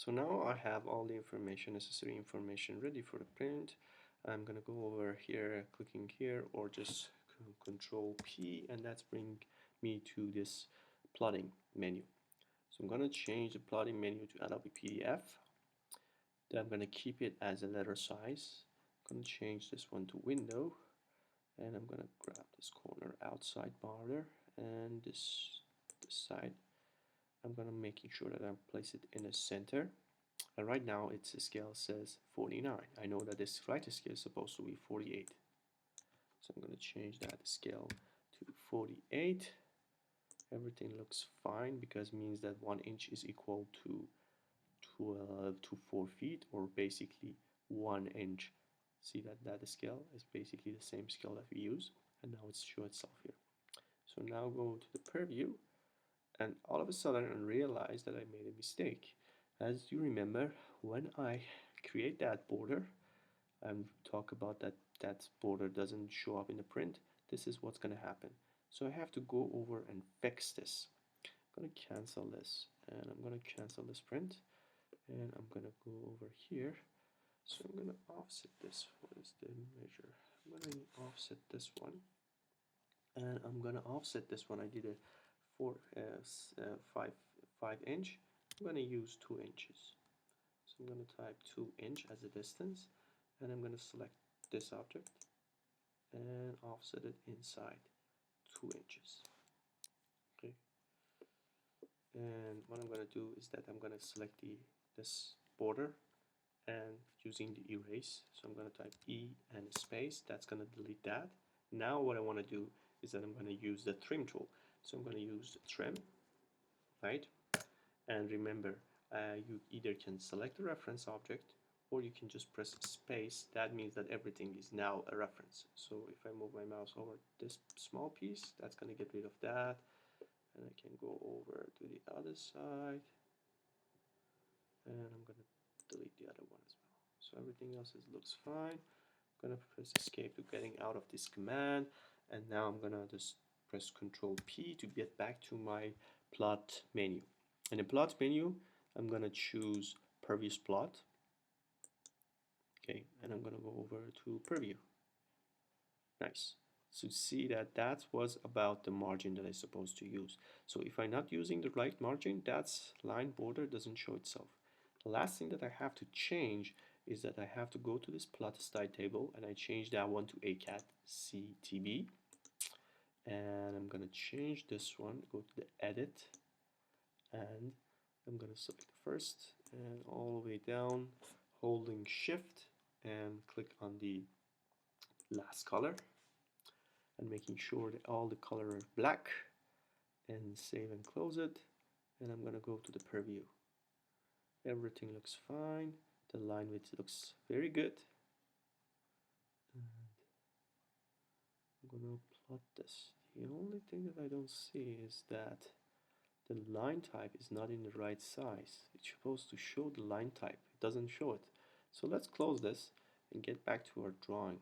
So now I have all the necessary information ready for the print. I'm gonna go over here, clicking here, or just Control P, and that's bring me to this plotting menu. So I'm gonna change the plotting menu to Adobe PDF. Then I'm gonna keep it as a letter size. I'm gonna change this one to window, and I'm gonna grab this corner outside border and this side. I'm gonna making sure that I place it in the center. And right now its scale says 49. I know that this right scale is supposed to be 48. So I'm gonna change that scale to 48. Everything looks fine because it means that 1 inch is equal to 12 to 4 feet, or basically 1 inch. See that scale is basically the same scale that we use, and now it's show itself here. So now go to the preview, and all of a sudden I realized that I made a mistake. As you remember, when I create that border and talk about that border doesn't show up in the print, this is what's going to happen. So I have to go over and fix this. I'm going to cancel this, and I'm going to cancel this print, and I'm going to go over here. So I'm going to offset this. What is the measure? I'm going to offset this one, and I'm going to offset this one. I did a 5 inch. I'm going to use 2 inches. So I'm going to type 2 inch as a distance, and I'm going to select this object and offset it inside 2 inches. Okay. And what I'm going to do is that I'm going to select this border and using the erase. So I'm going to type E and space. That's going to delete that. Now what I want to do is that I'm going to use the trim tool. So I'm going to use the trim, right? And remember, you either can select a reference object, or you can just press space. That means that everything is now a reference. So if I move my mouse over this small piece, that's going to get rid of that. And I can go over to the other side, and I'm going to delete the other one as well. So everything else looks fine. I'm going to press escape to getting out of this command, and now I'm going to just press Control P to get back to my plot menu. In the plot menu, I'm going to choose previous plot. Okay, and I'm going to go over to preview. Nice. So see that was about the margin that I'm supposed to use. So if I'm not using the right margin, that line border doesn't show itself. The last thing that I have to change is that I have to go to this plot style table, and I change that one to AutoCAD CTB. And I'm going to change this one, go to the edit, and I'm going to select the first and all the way down, holding shift, and click on the last color, and making sure that all the color are black, and save and close it. And I'm going to go to the preview. Everything looks fine. The line width looks very good. And I'm going to plot this. The only thing that I don't see is that the line type is not in the right size. It's supposed to show the line type. It doesn't show it. So let's close this and get back to our drawing.